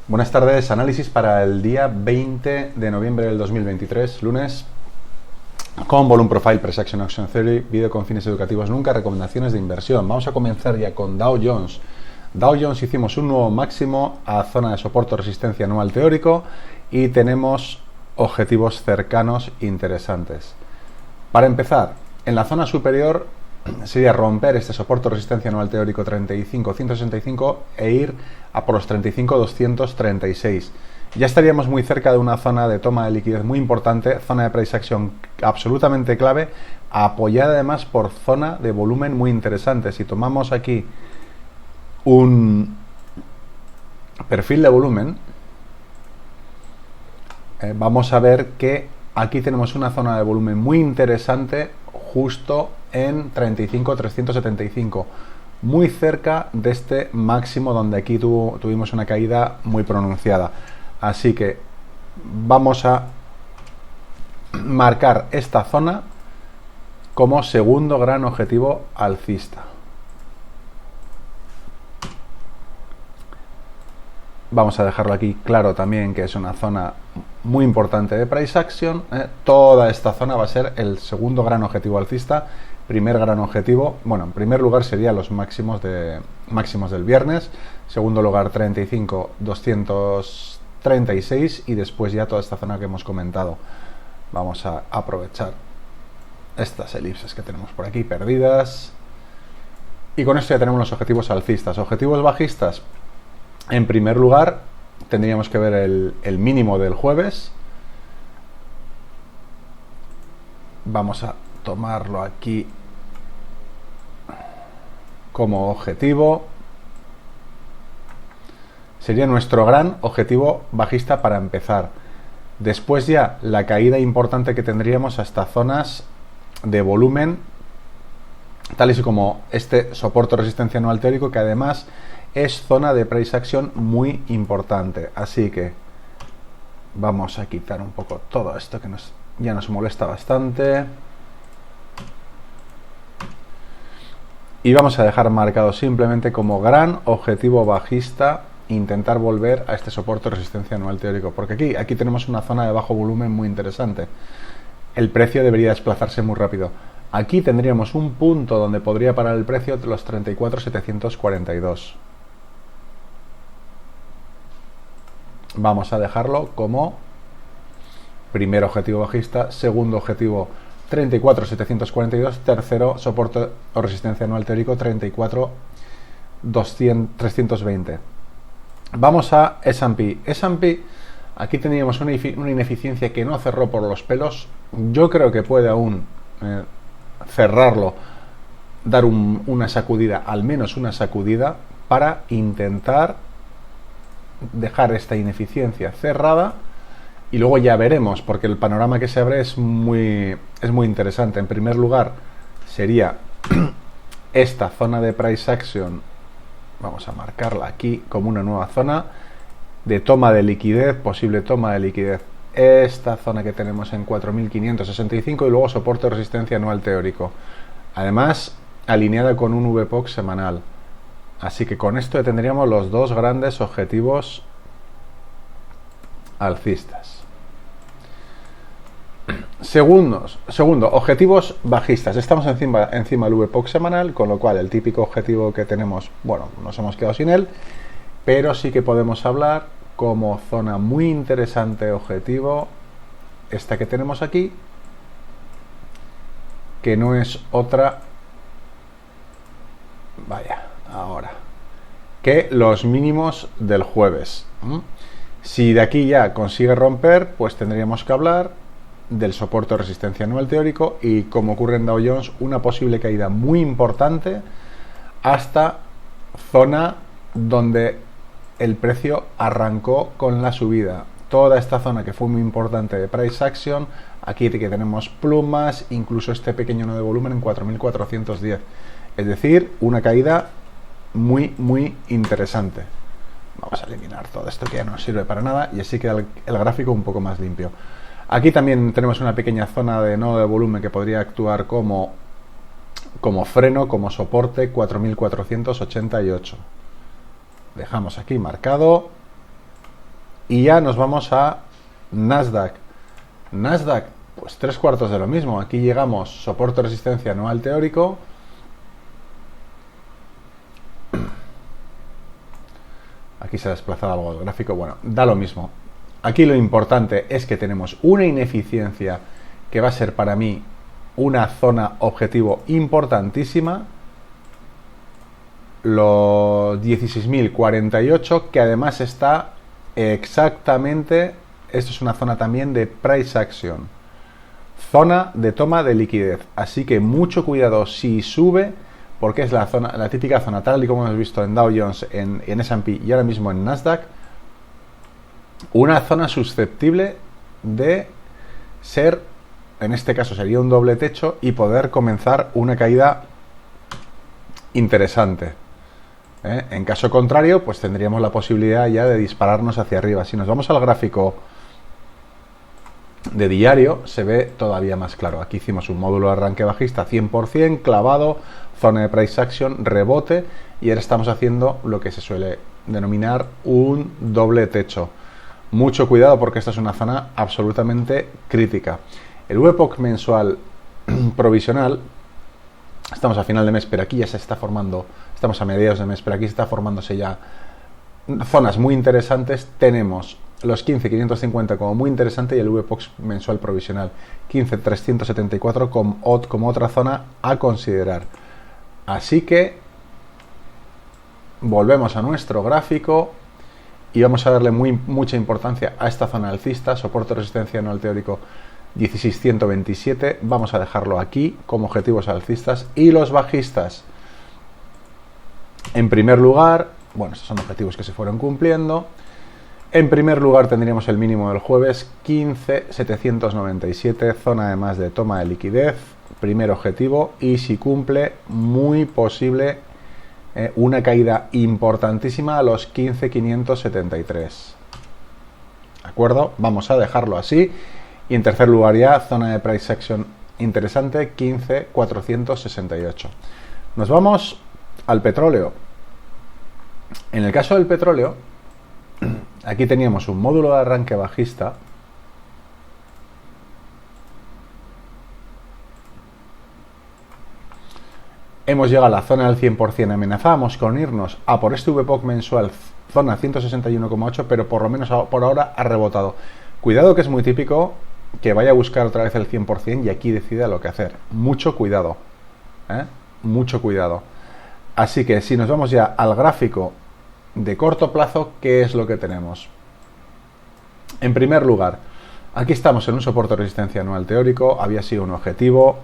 Buenas tardes, análisis para el día 20 de noviembre del 2023, lunes, con Volume Profile, Price Action Action Theory, vídeo con fines educativos nunca, recomendaciones de inversión. Vamos a comenzar ya con Dow Jones. Dow Jones hicimos un nuevo máximo a zona de soporte o resistencia anual teórico y tenemos objetivos cercanos interesantes. Para empezar, en la zona superior sería romper este soporte o resistencia anual teórico 35.165 e ir a por los 35.236. Ya estaríamos muy cerca de una zona de toma de liquidez muy importante, zona de price action absolutamente clave, apoyada además por zona de volumen muy interesante. Si tomamos aquí un perfil de volumen, vamos a ver que aquí tenemos una zona de volumen muy interesante justo en 35.375, muy cerca de este máximo donde aquí tuvimos una caída muy pronunciada. Así que vamos a marcar esta zona como segundo gran objetivo alcista. Vamos a dejarlo aquí claro también que es una zona muy importante de price action. Toda esta zona va a ser el segundo gran objetivo alcista. Primer gran objetivo, bueno, en primer lugar serían los máximos del viernes. Segundo lugar 35.236 y después ya toda esta zona que hemos comentado. Vamos a aprovechar estas elipses que tenemos por aquí perdidas. Y con esto ya tenemos los objetivos alcistas. Objetivos bajistas. En primer lugar, tendríamos que ver el mínimo del jueves. Vamos a tomarlo aquí como objetivo. Sería nuestro gran objetivo bajista para empezar. Después ya la caída importante que tendríamos hasta zonas de volumen, tales como este soporte o resistencia anual teórico, que además es zona de price action muy importante. Así que vamos a quitar un poco todo esto que ya nos molesta bastante. Y vamos a dejar marcado simplemente como gran objetivo bajista intentar volver a este soporte o resistencia anual teórico. Porque aquí tenemos una zona de bajo volumen muy interesante. El precio debería desplazarse muy rápido. Aquí tendríamos un punto donde podría parar el precio de los 34.742. Vamos a dejarlo como primer objetivo bajista, segundo objetivo 34.742, tercero soporte o resistencia anual teórico 34.320. Vamos a S&P. S&P, aquí teníamos una ineficiencia que no cerró por los pelos. Yo creo que puede aún cerrarlo, dar una sacudida, al menos una sacudida, para intentar dejar esta ineficiencia cerrada y luego ya veremos, porque el panorama que se abre es muy interesante. En primer lugar sería esta zona de price action, vamos a marcarla aquí como una nueva zona de toma de liquidez, posible toma de liquidez, esta zona que tenemos en 4.565 y luego soporte o resistencia anual teórico, además alineada con un VPOC semanal. Así que con esto tendríamos los dos grandes objetivos alcistas. Segundo, objetivos bajistas. Estamos encima del VPOC semanal, con lo cual el típico objetivo que tenemos, bueno, nos hemos quedado sin él, pero sí que podemos hablar como zona muy interesante objetivo, esta que tenemos aquí, que no es otra, ahora, que los mínimos del jueves. Si de aquí ya consigue romper, pues tendríamos que hablar del soporte o resistencia anual teórico y, como ocurre en Dow Jones, una posible caída muy importante hasta zona donde el precio arrancó con la subida. Toda esta zona que fue muy importante de price action, aquí que tenemos plumas, incluso este pequeño nodo de volumen en 4.410. Es decir, una caída muy interesante. Vamos a eliminar todo esto que ya no sirve para nada y así queda el gráfico un poco más limpio. Aquí también tenemos una pequeña zona de nodo de volumen que podría actuar como freno, como soporte, 4.488. Dejamos aquí marcado Y ya nos vamos a Nasdaq. Nasdaq, pues 3/4 de lo mismo. Aquí llegamos, soporte resistencia anual teórico. Aquí se ha desplazado algo el gráfico. Bueno, da lo mismo. Aquí lo importante es que tenemos una ineficiencia que va a ser para mí una zona objetivo importantísima. Los 16.048, que además está exactamente, esto es una zona también de price action, zona de toma de liquidez, así que mucho cuidado si sube, porque es la zona, la típica zona, tal y como hemos visto en Dow Jones, en S&P y ahora mismo en Nasdaq, una zona susceptible de ser, en este caso sería un doble techo y poder comenzar una caída interesante. En caso contrario, pues tendríamos la posibilidad ya de dispararnos hacia arriba. Si nos vamos al gráfico de diario, se ve todavía más claro. Aquí hicimos un módulo de arranque bajista 100%, clavado, zona de price action, rebote, y ahora estamos haciendo lo que se suele denominar un doble techo. Mucho cuidado porque esta es una zona absolutamente crítica. El VPOC mensual provisional, estamos a final de mes, pero aquí ya se está formando, estamos a mediados de mes, pero aquí está formándose ya zonas muy interesantes. Tenemos los 15.550 como muy interesante y el VPOX mensual provisional 15.374 como otra zona a considerar. Así que volvemos a nuestro gráfico y vamos a darle mucha importancia a esta zona alcista, soporte resistencia anual teórico 16.127, vamos a dejarlo aquí como objetivos alcistas. Y los bajistas, en primer lugar, bueno, estos son objetivos que se fueron cumpliendo. En primer lugar tendríamos el mínimo del jueves, 15.797, zona además de toma de liquidez, primer objetivo, y si cumple, muy posible una caída importantísima a los 15.573. ¿De acuerdo? Vamos a dejarlo así. Y en tercer lugar ya, zona de price action interesante, 15.468. Nos vamos al petróleo. En el caso del petróleo, aquí teníamos un módulo de arranque bajista. Hemos llegado a la zona del 100%, amenazábamos con irnos a por este VPOC mensual, zona 161,8, pero por lo menos por ahora ha rebotado. Cuidado que es muy típico que vaya a buscar otra vez el 100% y aquí decida lo que hacer. Mucho cuidado, mucho cuidado. Así que si nos vamos ya al gráfico de corto plazo, ¿qué es lo que tenemos? En primer lugar, aquí estamos en un soporte de resistencia anual teórico, había sido un objetivo.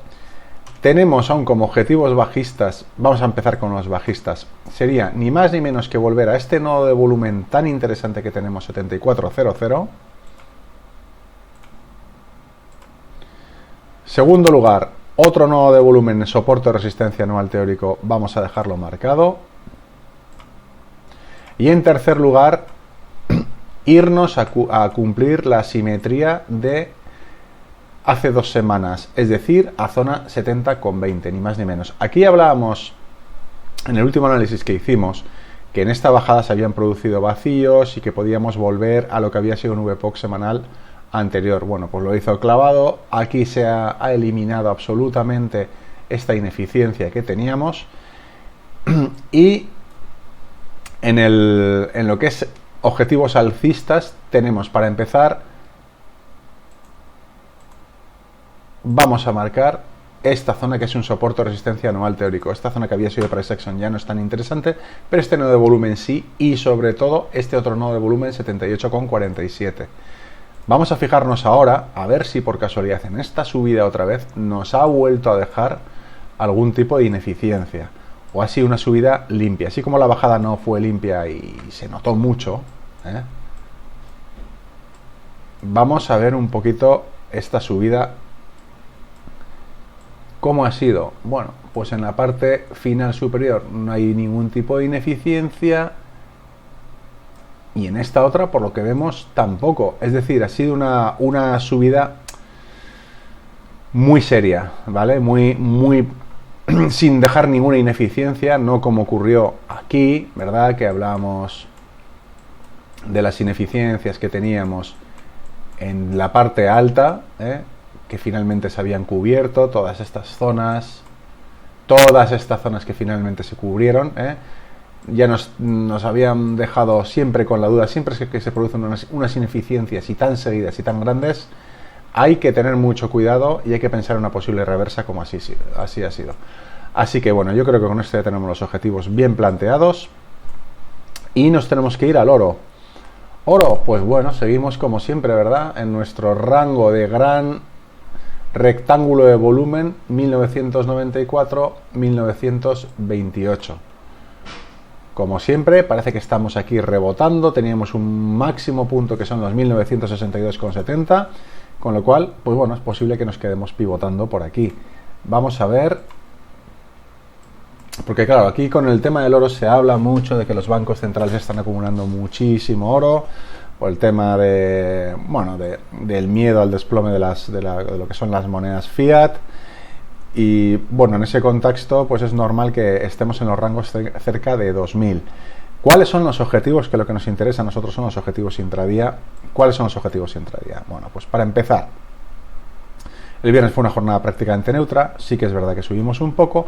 Tenemos aún como objetivos bajistas, vamos a empezar con los bajistas, sería ni más ni menos que volver a este nodo de volumen tan interesante que tenemos, 7400. Segundo lugar, otro nodo de volumen, soporte de resistencia anual teórico, vamos a dejarlo marcado. Y en tercer lugar, irnos a cumplir la simetría de hace 2 semanas, es decir, a zona 70,20, ni más ni menos. Aquí hablábamos, en el último análisis que hicimos, que en esta bajada se habían producido vacíos y que podíamos volver a lo que había sido un VPOC semanal anterior. Bueno, pues lo hizo clavado. Aquí se ha eliminado absolutamente esta ineficiencia que teníamos. Y en lo que es objetivos alcistas tenemos, para empezar, vamos a marcar esta zona que es un soporte de resistencia anual teórico. Esta zona que había sido de price action ya no es tan interesante, pero este nodo de volumen sí, y sobre todo este otro nodo de volumen 78,47. Vamos a fijarnos ahora a ver si por casualidad en esta subida otra vez nos ha vuelto a dejar algún tipo de ineficiencia o ha sido una subida limpia. Así como la bajada no fue limpia y se notó mucho, vamos a ver un poquito esta subida. ¿Cómo ha sido? Bueno, pues en la parte final superior no hay ningún tipo de ineficiencia y en esta otra, por lo que vemos, tampoco. Es decir, ha sido una subida muy seria, ¿vale? Muy sin dejar ninguna ineficiencia, no como ocurrió aquí, ¿verdad? Que hablábamos de las ineficiencias que teníamos en la parte alta, que finalmente se habían cubierto, todas estas zonas que finalmente se cubrieron, ya nos habían dejado siempre con la duda, siempre que se producen unas ineficiencias y tan seguidas y tan grandes, hay que tener mucho cuidado y hay que pensar en una posible reversa, como así ha sido. Así que bueno, yo creo que con esto ya tenemos los objetivos bien planteados y nos tenemos que ir al oro. Oro, pues bueno, seguimos como siempre, ¿verdad? En nuestro rango de gran rectángulo de volumen 1994-1928. Como siempre, parece que estamos aquí rebotando, teníamos un máximo punto que son los 1962,70, con lo cual, pues bueno, es posible que nos quedemos pivotando por aquí. Vamos a ver, porque claro, aquí con el tema del oro se habla mucho de que los bancos centrales están acumulando muchísimo oro, por el tema de, bueno, del miedo al desplome de lo que son las monedas fiat. Y bueno, en ese contexto pues es normal que estemos en los rangos cerca de 2000. ¿Cuáles son los objetivos? Que lo que nos interesa a nosotros son los objetivos intradía. ¿Cuáles son los objetivos intradía? Bueno, pues para empezar, el viernes fue una jornada prácticamente neutra, sí que es verdad que subimos un poco,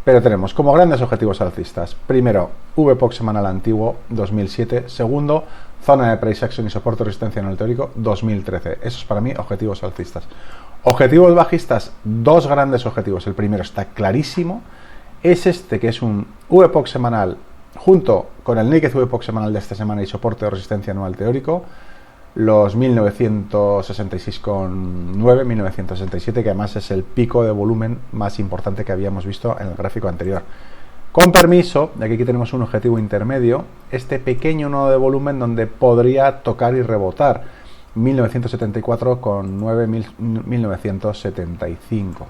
pero tenemos como grandes objetivos alcistas. Primero, VPOC semanal antiguo 2007. Segundo, zona de price action y soporte de resistencia en el teórico 2013. Esos para mí objetivos alcistas. Objetivos bajistas, dos grandes objetivos. El primero está clarísimo, es este, que es un VPOC semanal junto con el Naked VPOC semanal de esta semana y soporte de resistencia anual teórico, los 1966,9, 1967, que además es el pico de volumen más importante que habíamos visto en el gráfico anterior. Con permiso, de aquí tenemos un objetivo intermedio, este pequeño nodo de volumen donde podría tocar y rebotar 1974,9, 1975.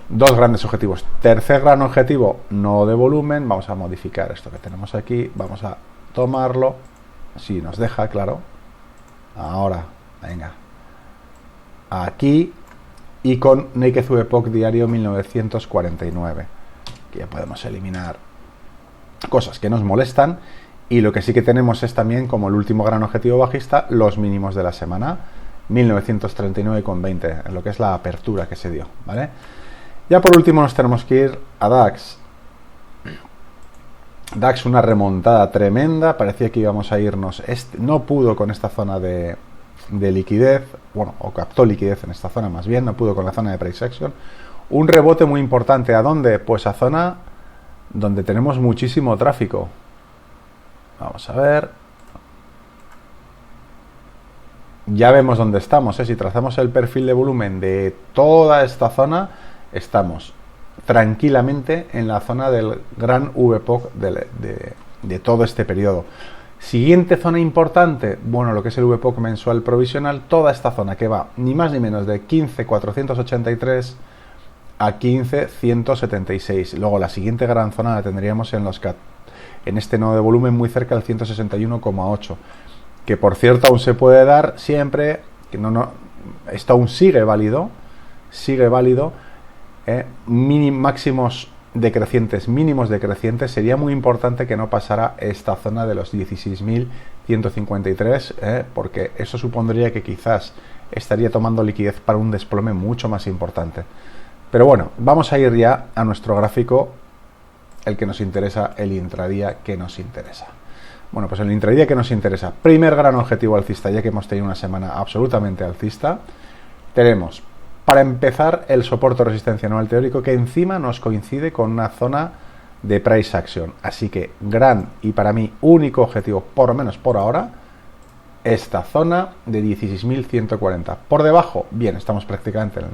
Dos grandes objetivos. Tercer gran objetivo, nodo de volumen. Vamos a modificar esto que tenemos aquí. Vamos a tomarlo. Si nos deja, claro. Ahora, venga. Aquí. Y con Naked VPOC diario 1949. Que ya podemos eliminar cosas que nos molestan. Y lo que sí que tenemos es también, como el último gran objetivo bajista, los mínimos de la semana, 1939,20, en lo que es la apertura que se dio, ¿vale? Ya por último nos tenemos que ir a DAX. DAX, una remontada tremenda, parecía que íbamos a irnos, no pudo con esta zona de liquidez, bueno, o captó liquidez en esta zona más bien, no pudo con la zona de price action. Un rebote muy importante, ¿a dónde? Pues a zona donde tenemos muchísimo tráfico. Vamos a ver. Ya vemos dónde estamos, Si trazamos el perfil de volumen de toda esta zona, estamos tranquilamente en la zona del gran VPOC de todo este periodo. Siguiente zona importante, bueno, lo que es el VPOC mensual provisional, toda esta zona que va ni más ni menos de 15,483 a 15,176. Luego la siguiente gran zona la tendríamos en este nodo de volumen muy cerca del 161,8, que por cierto aún se puede dar siempre, que esto aún sigue válido, máximos decrecientes, mínimos decrecientes. Sería muy importante que no pasara esta zona de los 16.153, porque eso supondría que quizás estaría tomando liquidez para un desplome mucho más importante. Pero bueno, vamos a ir ya a nuestro gráfico, el que nos interesa, el intradía que nos interesa. Bueno, pues el intradía que nos interesa, primer gran objetivo alcista, ya que hemos tenido una semana absolutamente alcista, tenemos para empezar el soporte de resistencia anual teórico, que encima nos coincide con una zona de price action. Así que gran y para mí único objetivo, por lo menos por ahora, esta zona de 16.140. Por debajo, bien, estamos prácticamente en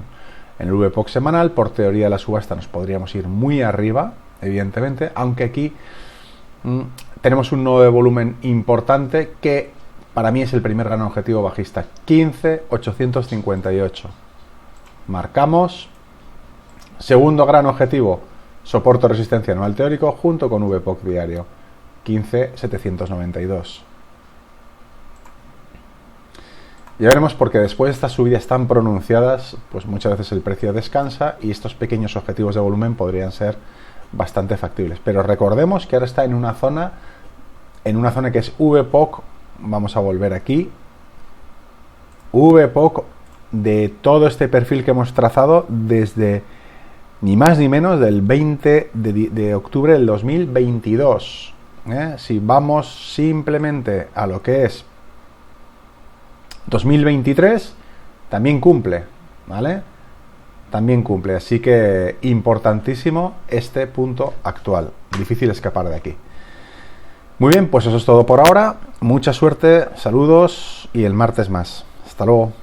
el VPOC semanal. Por teoría de la subasta nos podríamos ir muy arriba, evidentemente, aunque aquí tenemos un nodo de volumen importante que para mí es el primer gran objetivo bajista, 15.858. Marcamos. Segundo gran objetivo, soporte de resistencia anual teórico junto con VPOC diario, 15.792. Ya veremos, porque después de estas subidas tan pronunciadas, pues muchas veces el precio descansa y estos pequeños objetivos de volumen podrían ser bastante factibles. Pero recordemos que ahora está en una zona en una zona que es VPOC. Vamos a volver aquí. VPOC de todo este perfil que hemos trazado desde ni más ni menos del 20 de octubre del 2022. Si vamos simplemente a lo que es 2023, también cumple, ¿vale? También cumple, así que importantísimo este punto actual. Difícil escapar de aquí. Muy bien, pues eso es todo por ahora. Mucha suerte, saludos y el martes más. Hasta luego.